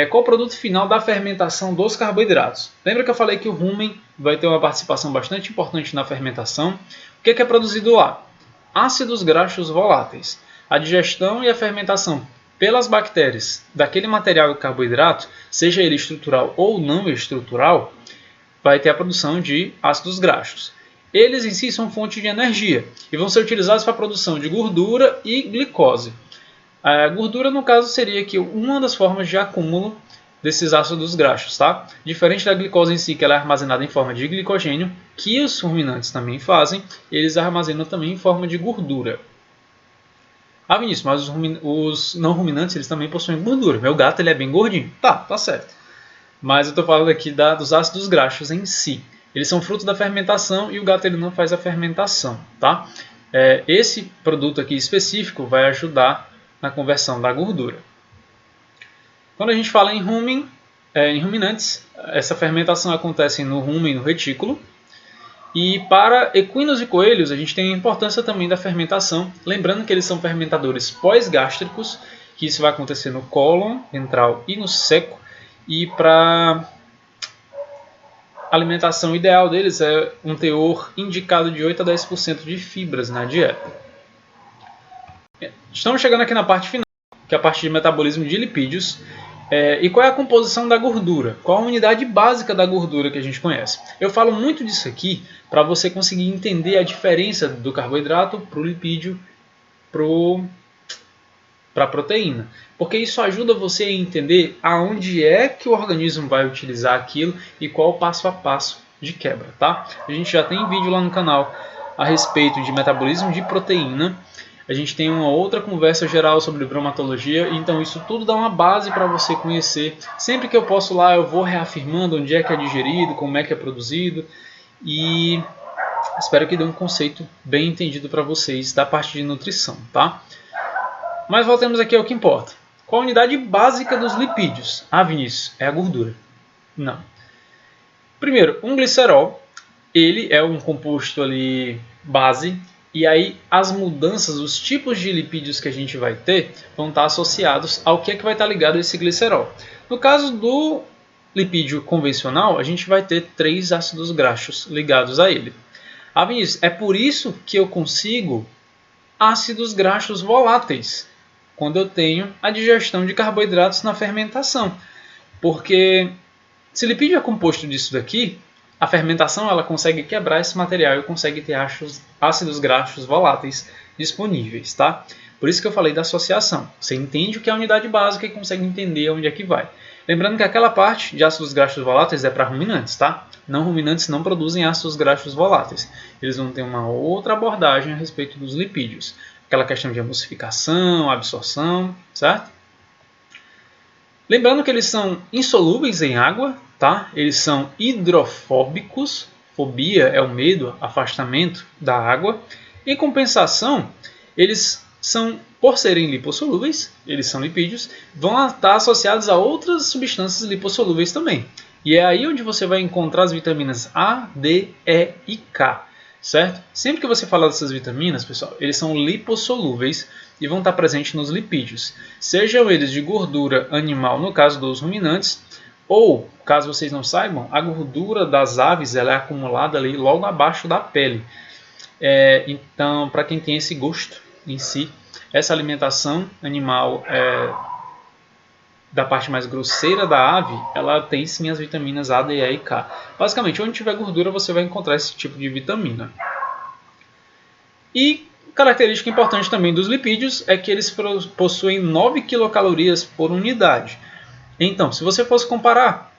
qual o produto final da fermentação dos carboidratos? Lembra que eu falei que o rumen vai ter uma participação bastante importante na fermentação? O que é produzido lá? Ácidos graxos voláteis. A digestão e a fermentação pelas bactérias daquele material carboidrato, seja ele estrutural ou não estrutural, vai ter a produção de ácidos graxos. Eles em si são fonte de energia e vão ser utilizados para a produção de gordura e glicose. A gordura, no caso, seria aqui uma das formas de acúmulo desses ácidos graxos, tá? Diferente da glicose em si, que ela é armazenada em forma de glicogênio, que os ruminantes também fazem, eles armazenam também em forma de gordura. Ah, Vinícius, mas os não ruminantes eles também possuem gordura. Meu gato ele é bem gordinho. Tá certo. Mas eu estou falando aqui dos ácidos graxos em si. Eles são fruto da fermentação e o gato ele não faz a fermentação, tá? Esse produto aqui específico vai ajudar na conversão da gordura. Quando a gente fala em ruminantes, essa fermentação acontece no rumen e no retículo. E para equinos e coelhos, a gente tem a importância também da fermentação, lembrando que eles são fermentadores pós-gástricos, que isso vai acontecer no cólon ventral e no seco. E para a alimentação ideal deles é um teor indicado de 8 a 10% de fibras na dieta. Estamos chegando aqui na parte final, que é a parte de metabolismo de lipídios. E qual é a composição da gordura? Qual a unidade básica da gordura que a gente conhece? Eu falo muito disso aqui para você conseguir entender a diferença do carboidrato para o lipídio para a proteína. Porque isso ajuda você a entender aonde é que o organismo vai utilizar aquilo e qual o passo a passo de quebra, tá? A gente já tem vídeo lá no canal a respeito de metabolismo de proteína. A gente tem uma outra conversa geral sobre bromatologia, então isso tudo dá uma base para você conhecer. Sempre que eu posso lá, eu vou reafirmando onde é que é digerido, como é que é produzido, e espero que dê um conceito bem entendido para vocês da parte de nutrição, tá? Mas voltemos aqui ao que importa. Qual a unidade básica dos lipídios? Ah, Vinícius, é a gordura. Não. Primeiro, um glicerol, ele é um composto ali base, e aí as mudanças, os tipos de lipídios que a gente vai ter vão estar associados ao que é que vai estar ligado a esse glicerol. No caso do lipídio convencional, a gente vai ter 3 ácidos graxos ligados a ele. Ah, Vinícius, é por isso que eu consigo ácidos graxos voláteis quando eu tenho a digestão de carboidratos na fermentação. Porque se lipídio é composto disso daqui, a fermentação ela consegue quebrar esse material e consegue ter ácidos graxos voláteis disponíveis, tá? Por isso que eu falei da associação. Você entende o que é a unidade básica e consegue entender onde é que vai. Lembrando que aquela parte de ácidos graxos voláteis é para ruminantes, tá? Não ruminantes não produzem ácidos graxos voláteis. Eles vão ter uma outra abordagem a respeito dos lipídios. Aquela questão de emulsificação, absorção, certo? Lembrando que eles são insolúveis em água, tá? Eles são hidrofóbicos. Fobia é o medo, afastamento da água. Em compensação, eles são, por serem lipossolúveis, eles são lipídios, vão estar associados a outras substâncias lipossolúveis também. E é aí onde você vai encontrar as vitaminas A, D, E e K, certo? Sempre que você falar dessas vitaminas, pessoal, eles são lipossolúveis e vão estar presentes nos lipídios. Sejam eles de gordura animal, no caso dos ruminantes, ou, caso vocês não saibam, a gordura das aves ela é acumulada ali logo abaixo da pele. Então, para quem tem esse gosto em si, essa alimentação animal da parte mais grosseira da ave, ela tem sim as vitaminas A, D, E e K. Basicamente, onde tiver gordura, você vai encontrar esse tipo de vitamina. E característica importante também dos lipídios é que eles possuem 9 quilocalorias por unidade. Então, se você fosse comparar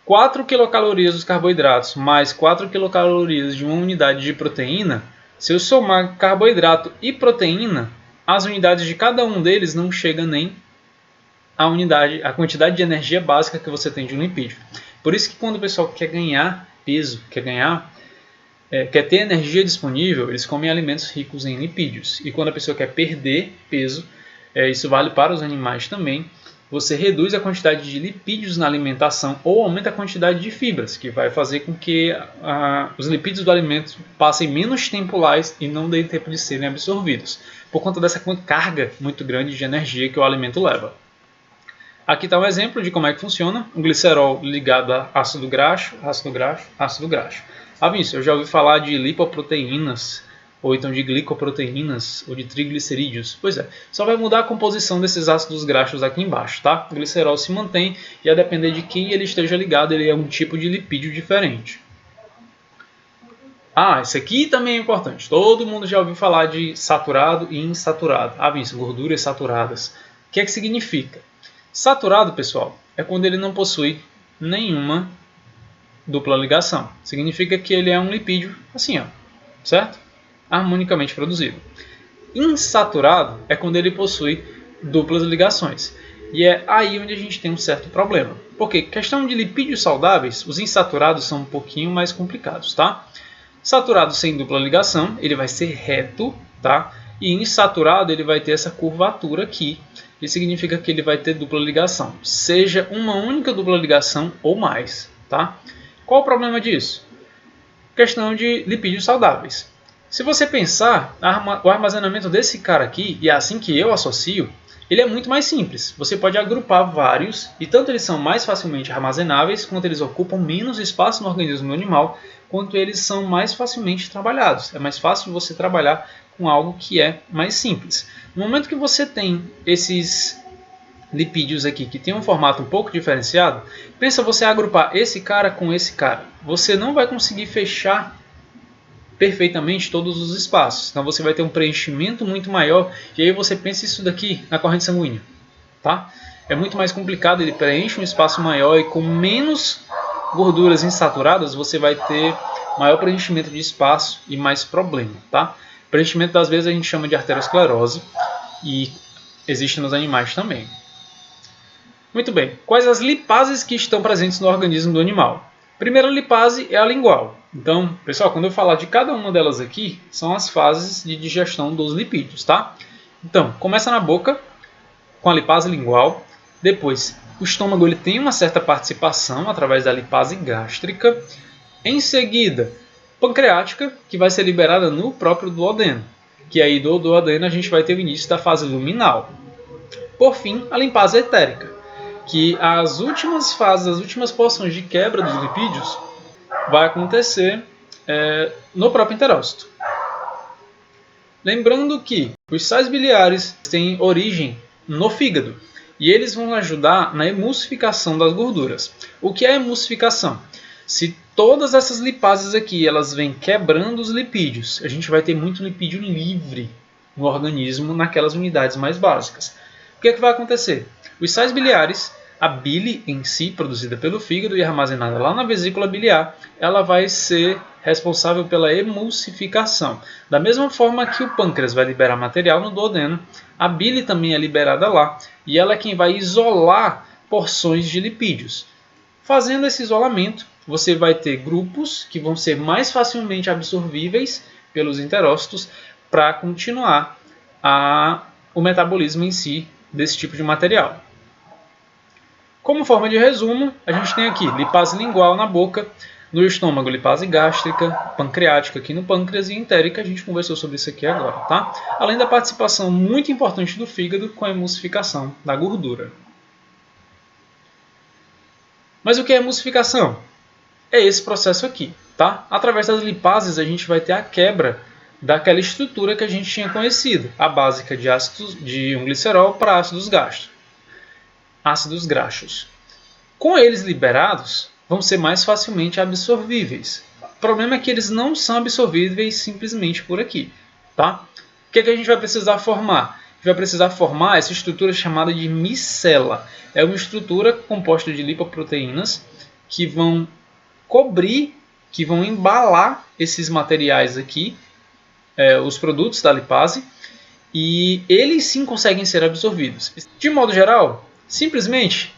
4 quilocalorias dos carboidratos mais 4 quilocalorias de uma unidade de proteína, se eu somar carboidrato e proteína, as unidades de cada um deles não chegam nem a quantidade de energia básica que você tem de um lipídio. Por isso que quando o pessoal quer ganhar peso, quer ter energia disponível, eles comem alimentos ricos em lipídios. E quando a pessoa quer perder peso, isso vale para os animais também, você reduz a quantidade de lipídios na alimentação ou aumenta a quantidade de fibras, que vai fazer com que os lipídios do alimento passem menos tempo lá e não deem tempo de serem absorvidos, por conta dessa carga muito grande de energia que o alimento leva. Aqui está um exemplo de como é que funciona um glicerol ligado a ácido graxo, ácido graxo, ácido graxo. Ah, Vinícius, eu já ouvi falar de lipoproteínas, ou então de glicoproteínas, ou de triglicerídeos. Pois é, só vai mudar a composição desses ácidos graxos aqui embaixo, tá? O glicerol se mantém e a depender de quem ele esteja ligado, ele é um tipo de lipídio diferente. Ah, esse aqui também é importante. Todo mundo já ouviu falar de saturado e insaturado. Ah, Vinícius, gorduras saturadas. O que é que significa? Saturado, pessoal, é quando ele não possui nenhuma dupla ligação. Significa que ele é um lipídio assim, ó, certo? Harmonicamente produzido. Insaturado é quando ele possui duplas ligações. E é aí onde a gente tem um certo problema. Porque questão de lipídios saudáveis, os insaturados são um pouquinho mais complicados, tá? Saturado sem dupla ligação, ele vai ser reto, tá? E insaturado ele vai ter essa curvatura aqui. Isso significa que ele vai ter dupla ligação, seja uma única dupla ligação ou mais, tá? Qual o problema disso? Questão de lipídios saudáveis. Se você pensar, o armazenamento desse cara aqui, e é assim que eu associo, ele é muito mais simples. Você pode agrupar vários, e tanto eles são mais facilmente armazenáveis, quanto eles ocupam menos espaço no organismo animal, quanto eles são mais facilmente trabalhados. É mais fácil você trabalhar com algo que é mais simples. No momento que você tem esses lipídios aqui que tem um formato um pouco diferenciado, pensa você agrupar esse cara com esse cara. Você não vai conseguir fechar perfeitamente todos os espaços. Então você vai ter um preenchimento muito maior e aí você pensa isso daqui na corrente sanguínea, tá? É muito mais complicado, ele preenche um espaço maior e com menos gorduras insaturadas você vai ter maior preenchimento de espaço e mais problema, tá? Preenchimento das veias a gente chama de arteriosclerose e existe nos animais também. Muito bem, quais as lipases que estão presentes no organismo do animal? Primeira lipase é a lingual. Então, pessoal, quando eu falar de cada uma delas aqui, são as fases de digestão dos lipídios, tá? Então, começa na boca, com a lipase lingual. Depois, o estômago ele tem uma certa participação através da lipase gástrica. Em seguida, pancreática, que vai ser liberada no próprio duodeno. Que aí do duodeno a gente vai ter o início da fase luminal. Por fim, a lipase etérica, que as últimas fases, as últimas porções de quebra dos lipídios vai acontecer no próprio enterócito. Lembrando que os sais biliares têm origem no fígado e eles vão ajudar na emulsificação das gorduras. O que é emulsificação? Se todas essas lipases aqui elas vêm quebrando os lipídios, a gente vai ter muito lipídio livre no organismo naquelas unidades mais básicas. O que é que vai acontecer? Os sais biliares, a bile em si, produzida pelo fígado e armazenada lá na vesícula biliar, ela vai ser responsável pela emulsificação. Da mesma forma que o pâncreas vai liberar material no duodeno, a bile também é liberada lá e ela é quem vai isolar porções de lipídios. Fazendo esse isolamento, você vai ter grupos que vão ser mais facilmente absorvíveis pelos enterócitos para continuar o metabolismo em si desse tipo de material. Como forma de resumo, a gente tem aqui lipase lingual na boca, no estômago lipase gástrica, pancreática aqui no pâncreas e entérica, a gente conversou sobre isso aqui agora, tá? Além da participação muito importante do fígado com a emulsificação da gordura. Mas o que é emulsificação? É esse processo aqui, tá? Através das lipases a gente vai ter a quebra daquela estrutura que a gente tinha conhecido, a básica de ácidos de um glicerol para ácidos graxos. Com eles liberados, vão ser mais facilmente absorvíveis. O problema é que eles não são absorvíveis simplesmente por aqui, tá? O que a gente vai precisar formar? A gente vai precisar formar essa estrutura chamada de micela. É uma estrutura composta de lipoproteínas que vão cobrir, que vão embalar esses materiais aqui, os produtos da lipase, e eles sim conseguem ser absorvidos. De modo geral, simplesmente,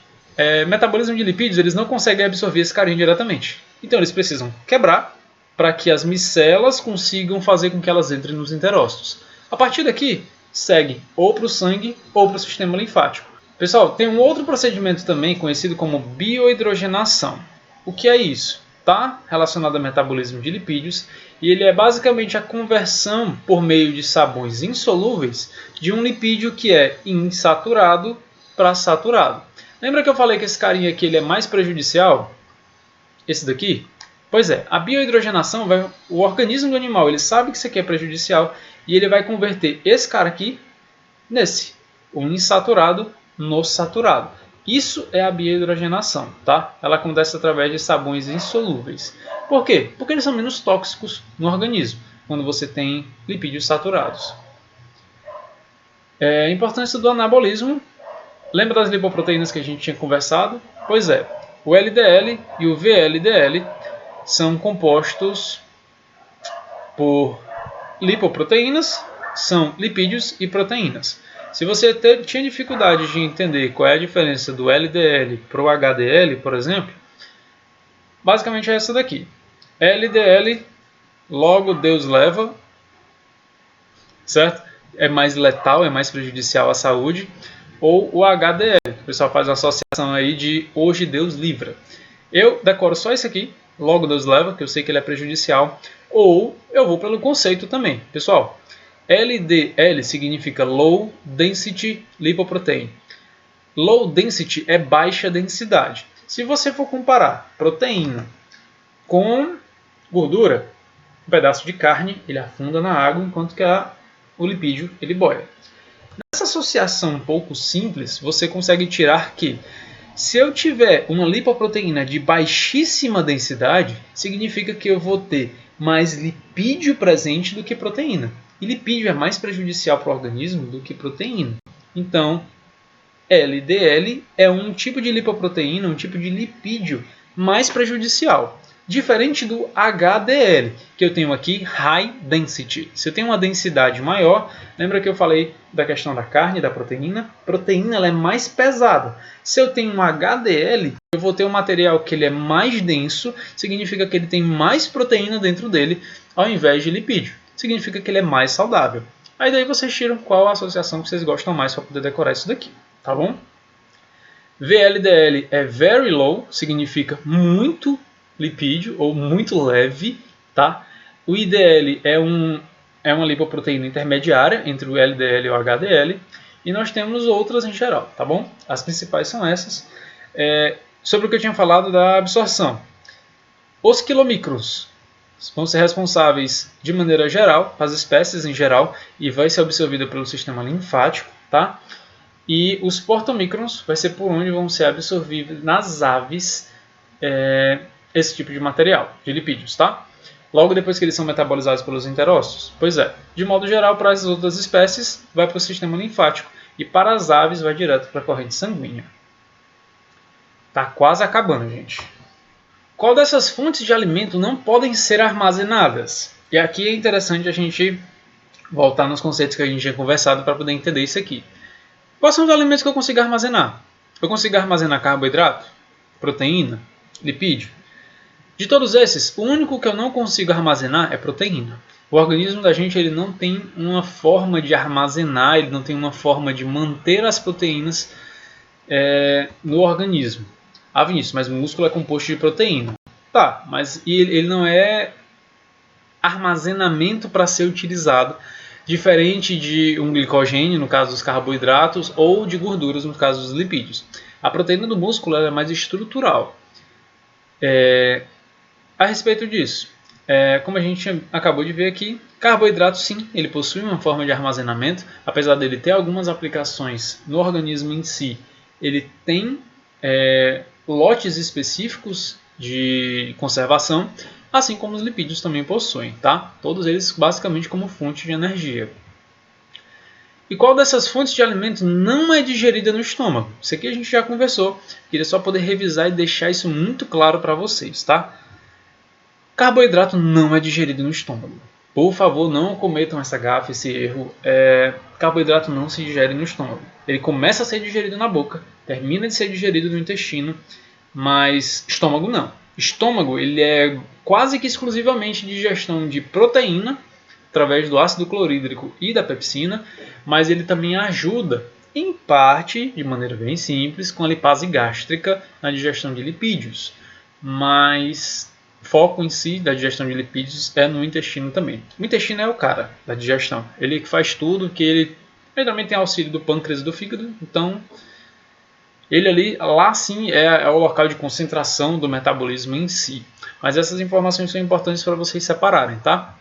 metabolismo de lipídios eles não conseguem absorver esse carinho diretamente. Então eles precisam quebrar para que as micelas consigam fazer com que elas entrem nos enterócitos. A partir daqui, segue ou para o sangue ou para o sistema linfático. Pessoal, tem um outro procedimento também conhecido como biohidrogenação. O que é isso? Está relacionado ao metabolismo de lipídios e ele é basicamente a conversão por meio de sabões insolúveis de um lipídio que é insaturado para saturado. Lembra que eu falei que esse carinha aqui ele é mais prejudicial? Esse daqui? Pois é, a biohidrogenação, o organismo do animal ele sabe que isso aqui é prejudicial e ele vai converter esse cara aqui nesse, o insaturado no saturado. Isso é a biohidrogenação, tá? Ela acontece através de sabões insolúveis. Por quê? Porque eles são menos tóxicos no organismo, quando você tem lipídios saturados. A importância do anabolismo. Lembra das lipoproteínas que a gente tinha conversado? Pois é, o LDL e o VLDL são compostos por lipoproteínas, são lipídios e proteínas. Se você tinha dificuldade de entender qual é a diferença do LDL para o HDL, por exemplo, basicamente é essa daqui. LDL, logo Deus leva, certo? É mais letal, é mais prejudicial à saúde. Ou o HDL, o pessoal faz uma associação aí de hoje Deus livra. Eu decoro só isso aqui, logo Deus leva, que eu sei que ele é prejudicial. Ou eu vou pelo conceito também. Pessoal, LDL significa Low Density Lipoprotein. Low Density é baixa densidade. Se você for comparar proteína com gordura, um pedaço de carne ele afunda na água, enquanto que o lipídio ele boia. Nessa associação um pouco simples, você consegue tirar que se eu tiver uma lipoproteína de baixíssima densidade, significa que eu vou ter mais lipídio presente do que proteína. E lipídio é mais prejudicial para o organismo do que proteína. Então, LDL é um tipo de lipoproteína, um tipo de lipídio mais prejudicial. Diferente do HDL, que eu tenho aqui High Density. Se eu tenho uma densidade maior, lembra que eu falei da questão da carne, da proteína? A proteína ela é mais pesada. Se eu tenho um HDL, eu vou ter um material que ele é mais denso, significa que ele tem mais proteína dentro dele, ao invés de lipídio. Significa que ele é mais saudável. Aí daí vocês tiram qual a associação que vocês gostam mais para poder decorar isso daqui, tá bom? VLDL é very low, significa muito lipídio ou muito leve, tá? O IDL é uma lipoproteína intermediária entre o LDL e o HDL, e nós temos outras em geral, tá bom? As principais são essas. Sobre o que eu tinha falado da absorção. Os quilomicrons vão ser responsáveis de maneira geral, para as espécies em geral, e vai ser absorvida pelo sistema linfático, tá? E os portomicrons vai ser por onde vão ser absorvidos nas aves esse tipo de material, de lipídios, tá? Logo depois que eles são metabolizados pelos enterócitos. Pois é, de modo geral, para as outras espécies, vai para o sistema linfático. E para as aves, vai direto para a corrente sanguínea. Tá quase acabando, gente. Qual dessas fontes de alimento não podem ser armazenadas? E aqui é interessante a gente voltar nos conceitos que a gente tinha conversado para poder entender isso aqui. Quais são os alimentos que eu consigo armazenar? Eu consigo armazenar carboidrato, proteína, lipídio. De todos esses, o único que eu não consigo armazenar é proteína. O organismo da gente ele não tem uma forma de armazenar, ele não tem uma forma de manter as proteínas no organismo. Ah, Vinícius, mas o músculo é composto de proteína. Tá, mas ele não é armazenamento para ser utilizado, diferente de um glicogênio, no caso dos carboidratos, ou de gorduras, no caso dos lipídios. A proteína do músculo é mais estrutural. A respeito disso, como a gente acabou de ver aqui, carboidrato sim, ele possui uma forma de armazenamento, apesar dele ter algumas aplicações no organismo em si, ele tem lotes específicos de conservação, assim como os lipídios também possuem, tá? Todos eles basicamente como fonte de energia. E qual dessas fontes de alimento não é digerida no estômago? Isso aqui a gente já conversou, queria só poder revisar e deixar isso muito claro para vocês, tá? Carboidrato não é digerido no estômago. Por favor, não cometam essa gafe, esse erro. Carboidrato não se digere no estômago. Ele começa a ser digerido na boca, termina de ser digerido no intestino, mas estômago não. Estômago ele é quase que exclusivamente digestão de proteína, através do ácido clorídrico e da pepsina, mas ele também ajuda, em parte, de maneira bem simples, com a lipase gástrica na digestão de lipídios. Mas o foco em si da digestão de lipídios é no intestino também. O intestino é o cara da digestão. Ele faz tudo, que ele também tem auxílio do pâncreas e do fígado, então ele lá sim é o local de concentração do metabolismo em si. Mas essas informações são importantes para vocês separarem, tá?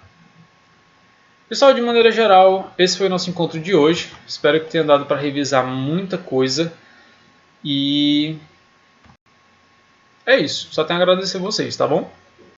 Pessoal, de maneira geral, esse foi o nosso encontro de hoje. Espero que tenha dado para revisar muita coisa. E é isso. Só tenho a agradecer a vocês, tá bom?